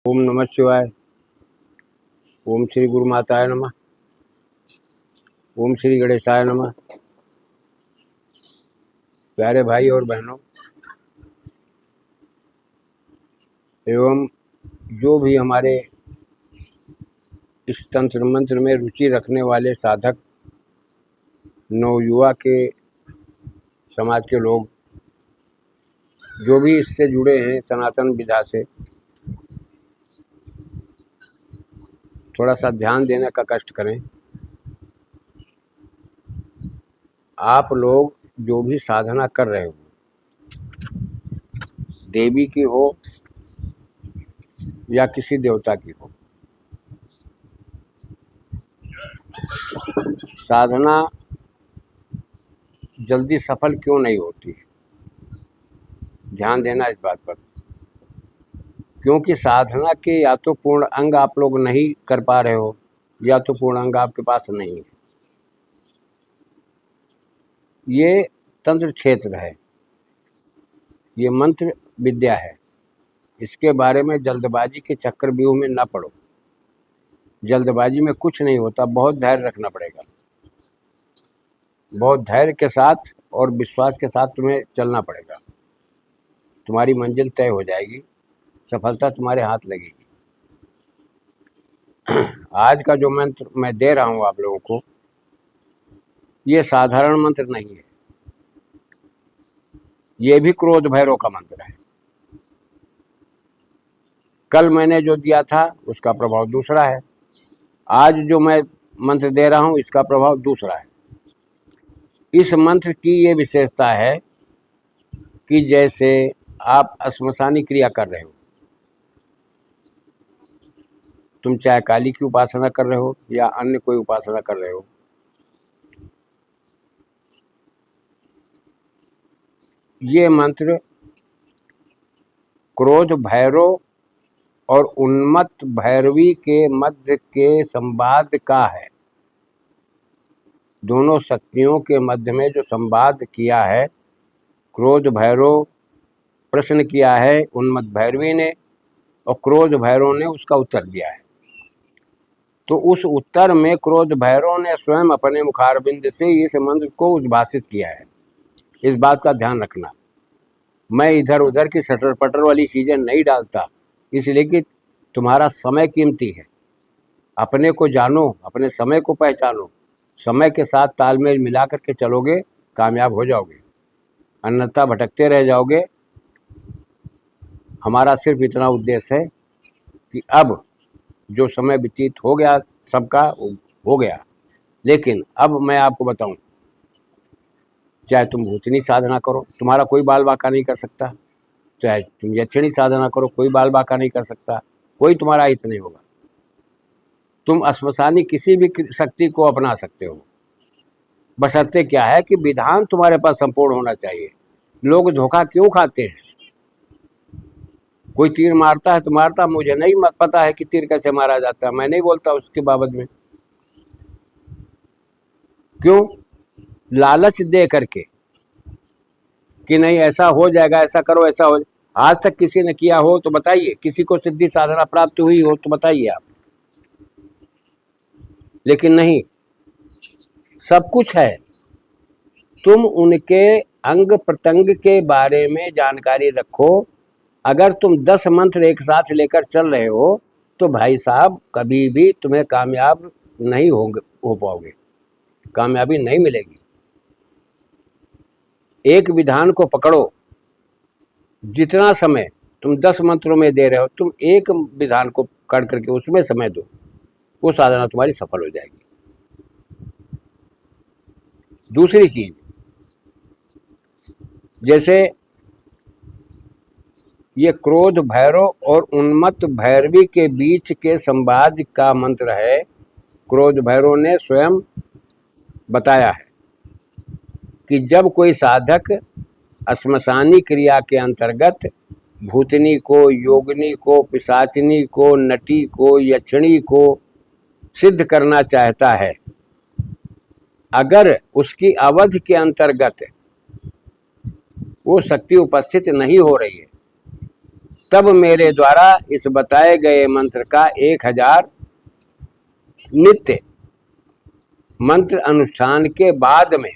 ओम नमः शिवाय। ओम श्री गुरु माताय नमः। ओम श्री गणेशाय नमः। प्यारे भाई और बहनों एवं जो भी हमारे इस तंत्र मंत्र में रुचि रखने वाले साधक नवयुवा के समाज के लोग जो भी इससे जुड़े हैं सनातन विधा से, थोड़ा सा ध्यान देने का कष्ट करें। आप लोग जो भी साधना कर रहे हो, देवी की हो या किसी देवता की हो, साधना जल्दी सफल क्यों नहीं होती, ध्यान देना इस बात पर। क्योंकि साधना के या तो पूर्ण अंग आप लोग नहीं कर पा रहे हो या तो पूर्ण अंग आपके पास नहीं है। ये तंत्र क्षेत्र है, ये मंत्र विद्या है। इसके बारे में जल्दबाजी के चक्रव्यूह में न पड़ो। जल्दबाजी में कुछ नहीं होता, बहुत धैर्य रखना पड़ेगा। बहुत धैर्य के साथ और विश्वास के साथ तुम्हें चलना पड़ेगा। तुम्हारी मंजिल तय हो जाएगी, सफलता तुम्हारे हाथ लगेगी। आज का जो मंत्र मैं दे रहा हूँ आप लोगों को, ये साधारण मंत्र नहीं है, ये भी क्रोध भैरव का मंत्र है। कल मैंने जो दिया था उसका प्रभाव दूसरा है, आज जो मैं मंत्र दे रहा हूँ इसका प्रभाव दूसरा है। इस मंत्र की ये विशेषता है कि जैसे आप श्मशानी क्रिया कर रहे हो, तुम चाहे काली की उपासना कर रहे हो या अन्य कोई उपासना कर रहे हो, ये मंत्र क्रोध भैरव और उन्मत्त भैरवी के मध्य के संवाद का है। दोनों शक्तियों के मध्य में जो संवाद किया है, क्रोध भैरव प्रश्न किया है उन्मत्त भैरवी ने और क्रोध भैरव ने उसका उत्तर दिया है। तो उस उत्तर में क्रोध भैरव ने स्वयं अपने मुखारबिंद से इस मंत्र को उद्भाषित किया है। इस बात का ध्यान रखना। मैं इधर उधर की सटर पटर वाली चीज़ें नहीं डालता, इसलिए कि तुम्हारा समय कीमती है। अपने को जानो, अपने समय को पहचानो, समय के साथ तालमेल मिला करके चलोगे, कामयाब हो जाओगे, अन्यथा भटकते रह जाओगे। हमारा सिर्फ इतना उद्देश्य है कि अब जो समय व्यतीत हो गया सबका हो गया, लेकिन अब मैं आपको बताऊं, चाहे तुम भूतनी साधना करो, तुम्हारा कोई बाल बाका नहीं कर सकता। चाहे तुम यक्षिणी साधना करो, कोई बाल बाका नहीं कर सकता, कोई तुम्हारा हित नहीं होगा। तुम श्मशानी किसी भी शक्ति को अपना सकते हो, बशर्ते क्या है कि विधान तुम्हारे पास संपूर्ण होना चाहिए। लोग धोखा क्यों खाते हैं? कोई तीर मारता है तो मारता, मुझे नहीं पता है कि तीर कैसे मारा जाता है, मैं नहीं बोलता उसके बाबत में। क्यों? लालच दे करके कि नहीं ऐसा हो जाएगा, ऐसा करो, ऐसा हो। आज तक किसी ने किया हो तो बताइए, किसी को सिद्धि साधना प्राप्त हुई हो तो बताइए आप। लेकिन नहीं, सब कुछ है। तुम उनके अंग प्रत्यंग के बारे में जानकारी रखो। अगर तुम 10 मंत्र एक साथ लेकर चल रहे हो तो भाई साहब कभी भी तुम्हें कामयाब नहीं हो पाओगे, कामयाबी नहीं मिलेगी। एक विधान को पकड़ो। जितना समय तुम 10 मंत्रों में दे रहे हो, तुम एक विधान को पकड़ करके उसमें समय दो, वो साधना तुम्हारी सफल हो जाएगी। दूसरी चीज, जैसे ये क्रोध भैरव और उन्मत्त भैरवी के बीच के संवाद का मंत्र है। क्रोध भैरव ने स्वयं बताया है कि जब कोई साधक श्मशानी क्रिया के अंतर्गत भूतनी को, योगिनी को, पिशाचिनी को, नटी को, यक्षिणी को सिद्ध करना चाहता है, अगर उसकी अवधि के अंतर्गत वो शक्ति उपस्थित नहीं हो रही है, तब मेरे द्वारा इस बताए गए मंत्र का 1000 नित्य मंत्र अनुष्ठान के बाद में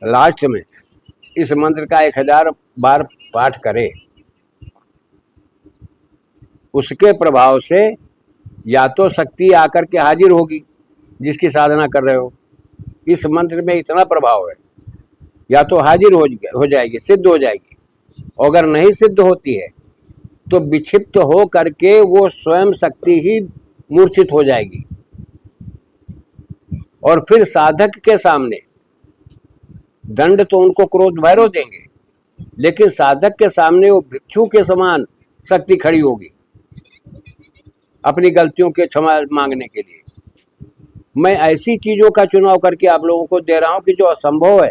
लास्ट में इस मंत्र का 1000 बार पाठ करे। उसके प्रभाव से या तो शक्ति आकर के हाजिर होगी जिसकी साधना कर रहे हो, इस मंत्र में इतना प्रभाव है, या तो हाजिर हो जाएगी, सिद्ध हो जाएगी। अगर नहीं सिद्ध होती है तो विक्षिप्त हो करके वो स्वयं शक्ति ही मूर्छित हो जाएगी और फिर साधक के सामने दंड तो उनको क्रोध भैरव देंगे, लेकिन साधक के सामने वो भिक्षु के समान शक्ति खड़ी होगी अपनी गलतियों के क्षमा मांगने के लिए। मैं ऐसी चीजों का चुनाव करके आप लोगों को दे रहा हूं कि जो असंभव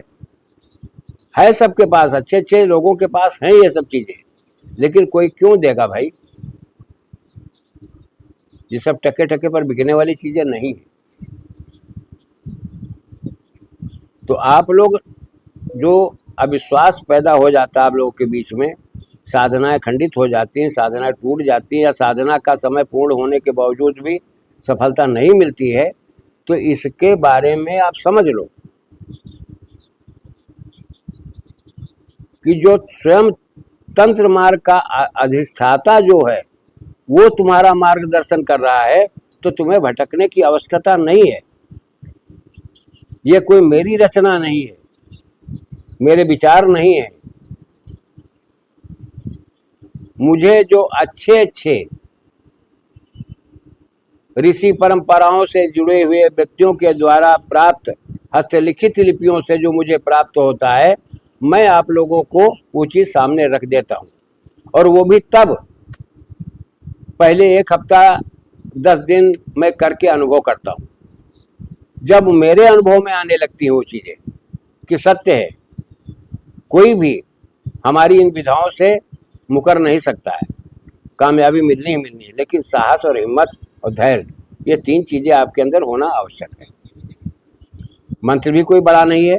है सबके पास, अच्छे अच्छे लोगों के पास हैं ये सब चीजें, लेकिन कोई क्यों देगा भाई? ये सब टके टके पर बिकने वाली चीजें नहीं है। तो आप लोग जो अविश्वास पैदा हो जाता है आप लोगों के बीच में, साधनाएं खंडित हो जाती हैं, साधनाएं टूट जाती हैं, या साधना का समय पूर्ण होने के बावजूद भी सफलता नहीं मिलती है, तो इसके बारे में आप समझ लो कि जो स्वयं तंत्र मार्ग का अधिष्ठाता जो है वो तुम्हारा मार्गदर्शन कर रहा है, तो तुम्हें भटकने की आवश्यकता नहीं है। ये कोई मेरी रचना नहीं है, मेरे विचार नहीं है। मुझे जो अच्छे अच्छे ऋषि परंपराओं से जुड़े हुए व्यक्तियों के द्वारा प्राप्त हस्तलिखित लिपियों से जो मुझे प्राप्त होता है, मैं आप लोगों को वो चीज सामने रख देता हूँ। और वो भी तब पहले 1 हफ्ता 10 दिन मैं करके अनुभव करता हूँ, जब मेरे अनुभव में आने लगती है वो चीजें कि सत्य है। कोई भी हमारी इन विधाओं से मुकर नहीं सकता है, कामयाबी मिलनी ही मिलनी है, लेकिन साहस और हिम्मत और धैर्य, ये 3 चीजें आपके अंदर होना आवश्यक है। मंत्र भी कोई बड़ा नहीं है।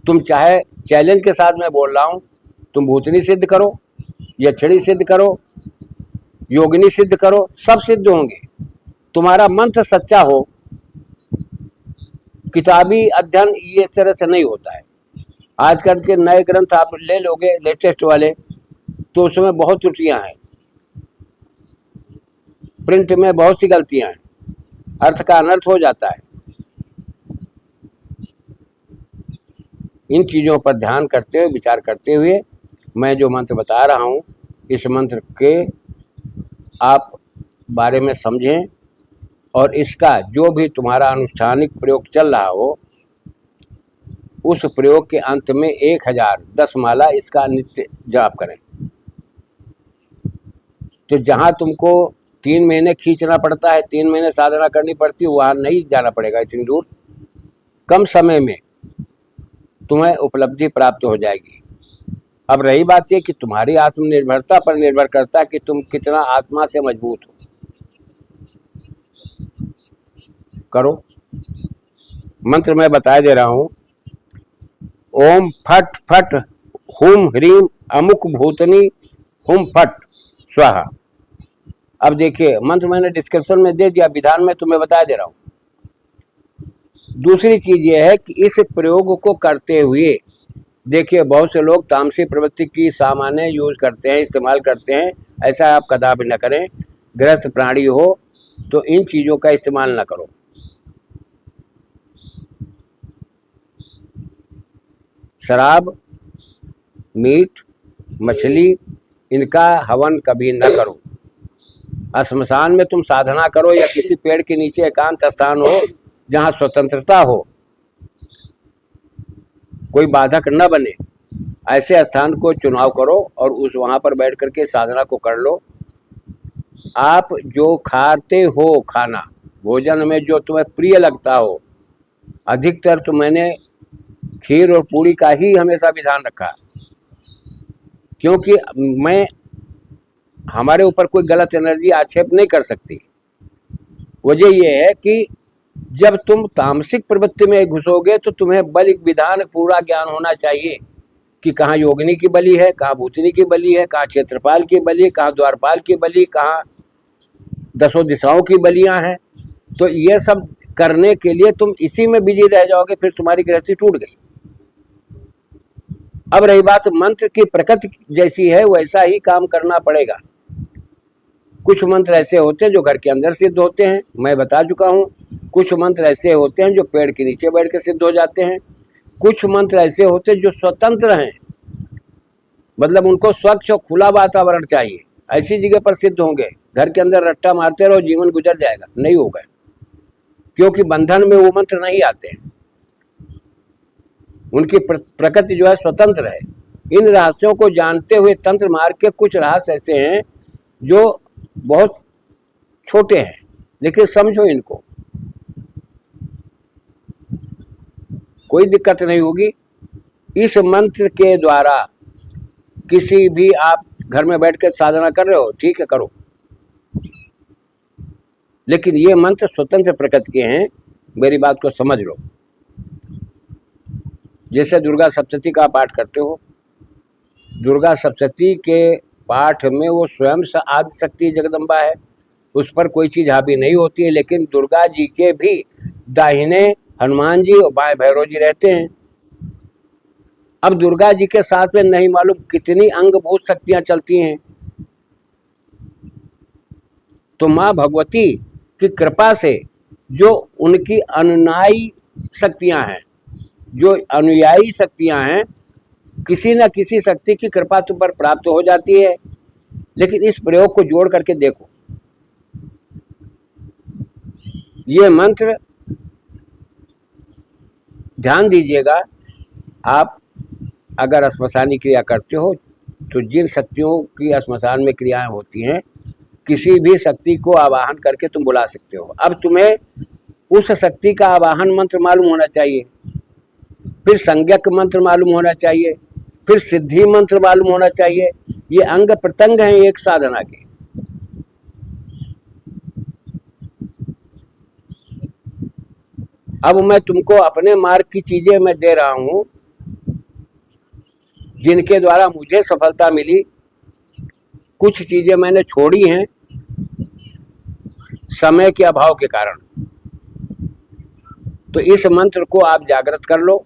तुम चाहे चैलेंज के साथ मैं बोल रहा हूं, तुम भूतनी सिद्ध करो, यक्षिणी सिद्ध करो, योगिनी सिद्ध करो, सब सिद्ध होंगे। तुम्हारा मंत्र सच्चा हो। किताबी अध्ययन ये तरह से नहीं होता है। आजकल के नए ग्रंथ आप ले लोगे लेटेस्ट वाले, तो उसमें बहुत त्रुटियां हैं, प्रिंट में बहुत सी गलतियां हैं, अर्थ का अनर्थ हो जाता है। इन चीज़ों पर ध्यान करते हुए, विचार करते हुए मैं जो मंत्र बता रहा हूँ, इस मंत्र के आप बारे में समझें और इसका जो भी तुम्हारा अनुष्ठानिक प्रयोग चल रहा हो, उस प्रयोग के अंत में 1010 माला इसका नित्य जाप करें। तो जहाँ तुमको 3 महीने खींचना पड़ता है, 3 महीने साधना करनी पड़ती है, वहाँ नहीं जाना पड़ेगा इतनी दूर। कम समय में तुम्हें उपलब्धि प्राप्त हो जाएगी। अब रही बात ये कि तुम्हारी आत्मनिर्भरता पर निर्भर करता है कि तुम कितना आत्मा से मजबूत हो। करो। मंत्र मैं बता दे रहा हूं। ओम फट फट हुम ह्रीम अमुक भूतनी हुम फट स्वाहा। अब देखिए, मंत्र मैंने डिस्क्रिप्शन में दे दिया, विधान में तुम्हें बता दे रहा हूं। दूसरी चीज ये है कि इस प्रयोग को करते हुए देखिए, बहुत से लोग तामसिक प्रवृत्ति की सामान्य यूज करते हैं, इस्तेमाल करते हैं। ऐसा आप कदापि न करें। गृहस्थ प्राणी हो तो इन चीज़ों का इस्तेमाल न करो। शराब, मीट, मछली, इनका हवन कभी न करो। श्मशान में तुम साधना करो या किसी पेड़ के नीचे एकांत स्थान हो जहाँ स्वतंत्रता हो, कोई बाधक न बने, ऐसे स्थान को चुनाव करो और उस वहाँ पर बैठ करके साधना को कर लो। आप जो खाते हो खाना, भोजन में जो तुम्हें प्रिय लगता हो, अधिकतर तो मैंने खीर और पूड़ी का ही हमेशा विधान रखा, क्योंकि मैं हमारे ऊपर कोई गलत एनर्जी आक्षेप नहीं कर सकती। वजह यह है कि जब तुम तामसिक प्रवृत्ति में घुसोगे तो तुम्हें बल विधान पूरा ज्ञान होना चाहिए कि कहाँ योगिनी की बलि है, कहाँ भूतनी की बलि है, कहाँ क्षेत्रपाल की बलि, कहाँ द्वारपाल की बलि, कहाँ दसों दिशाओं की बलियां हैं। तो ये सब करने के लिए तुम इसी में बिजी रह जाओगे, फिर तुम्हारी गृहस्थी टूट गई। अब रही बात मंत्र की प्रकृति जैसी है वैसा ही काम करना पड़ेगा। कुछ मंत्र ऐसे होते हैं जो घर के अंदर सिद्ध होते हैं, मैं बता चुका हूँ। कुछ मंत्र ऐसे होते हैं जो पेड़ के नीचे बैठ के सिद्ध हो जाते हैं। कुछ मंत्र ऐसे होते हैं जो स्वतंत्र हैं, मतलब उनको स्वच्छ और खुला वातावरण चाहिए, ऐसी जगह पर सिद्ध होंगे। घर के अंदर रट्टा मारते रहो, जीवन गुजर जाएगा, नहीं होगा, क्योंकि बंधन में वो मंत्र नहीं आते हैं। उनकी प्रकृति जो है स्वतंत्र है। इन रहस्यों को जानते हुए तंत्र मार्ग के कुछ रहस्य ऐसे हैं जो बहुत छोटे हैं, लेकिन समझो इनको, कोई दिक्कत नहीं होगी। इस मंत्र के द्वारा किसी भी, आप घर में बैठ कर साधना कर रहे हो, ठीक है करो, लेकिन ये मंत्र स्वतंत्र प्रकृति के हैं, मेरी बात को समझ लो। जैसे दुर्गा सप्तशती का पाठ करते हो, दुर्गा सप्तशती के पाठ में वो स्वयं आदि शक्ति जगदम्बा है, उस पर कोई चीज़ हावी नहीं होती है। लेकिन दुर्गा जी के भी दाहिने हनुमान जी और बाएं भैरव जी रहते हैं। अब दुर्गा जी के साथ में नहीं मालूम कितनी अंगभूत शक्तियां चलती हैं। तो माँ भगवती की कृपा से जो उनकी अनुयायी शक्तियां हैं, जो अनुयायी शक्तियां हैं, किसी न किसी शक्ति की कृपा तुम पर प्राप्त हो जाती है। लेकिन इस प्रयोग को जोड़ करके देखो, ये मंत्र ध्यान दीजिएगा। आप अगर श्मशानी क्रिया करते हो तो जिन शक्तियों की श्मशान में क्रियाएं होती हैं, किसी भी शक्ति को आवाहन करके तुम बुला सकते हो। अब तुम्हें उस शक्ति का आवाहन मंत्र मालूम होना चाहिए, फिर संज्ञक मंत्र मालूम होना चाहिए, फिर सिद्धि मंत्र मालूम होना चाहिए। ये अंग प्रत्यंग हैं एक साधना के। अब मैं तुमको अपने मार्ग की चीजें मैं दे रहा हूं, जिनके द्वारा मुझे सफलता मिली। कुछ चीजें मैंने छोड़ी हैं समय के अभाव के कारण। तो इस मंत्र को आप जागृत कर लो,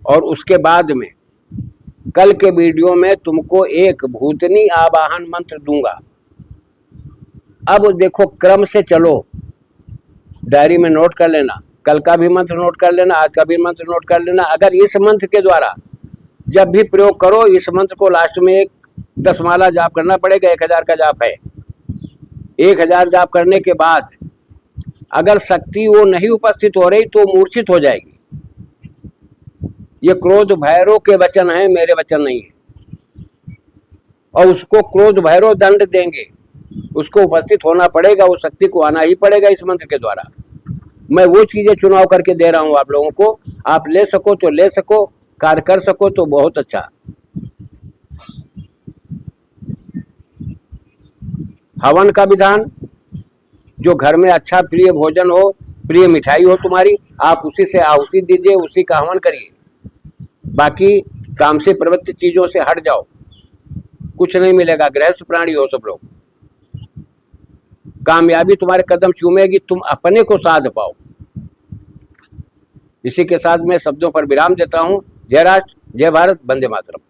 और उसके बाद में कल के वीडियो में तुमको एक भूतनी आवाहन मंत्र दूंगा। अब देखो, क्रम से चलो, डायरी में नोट कर लेना, कल का भी मंत्र नोट कर लेना, आज का भी मंत्र नोट कर लेना। अगर इस मंत्र के द्वारा जब भी प्रयोग करो, इस मंत्र को लास्ट में एक 10 माला जाप करना पड़ेगा। 1000 का जाप है। 1000 जाप करने के बाद अगर शक्ति वो नहीं उपस्थित हो रही तो मूर्छित हो जाएगी। ये क्रोध भैरव के वचन है, मेरे वचन नहीं है। और उसको क्रोध भैरव दंड देंगे, उसको उपस्थित होना पड़ेगा, उस शक्ति को आना ही पड़ेगा इस मंत्र के द्वारा। मैं वो चीजें चुनाव करके दे रहा हूं आप लोगों को। आप ले सको तो ले सको, कार्य कर सको तो बहुत अच्छा। हवन का विधान, जो घर में अच्छा प्रिय भोजन हो, प्रिय मिठाई हो तुम्हारी, आप उसी से आहुति दीजिए, उसी का हवन करिए। बाकी काम से प्रवृत्त चीजों से हट जाओ, कुछ नहीं मिलेगा। गृहस्थ प्राणी हो सब लोग, कामयाबी तुम्हारे कदम चूमेगी, तुम अपने को साध पाओ। इसी के साथ मैं शब्दों पर विराम देता हूं। जय राष्ट्र, जय भारत, वंदे मातरम।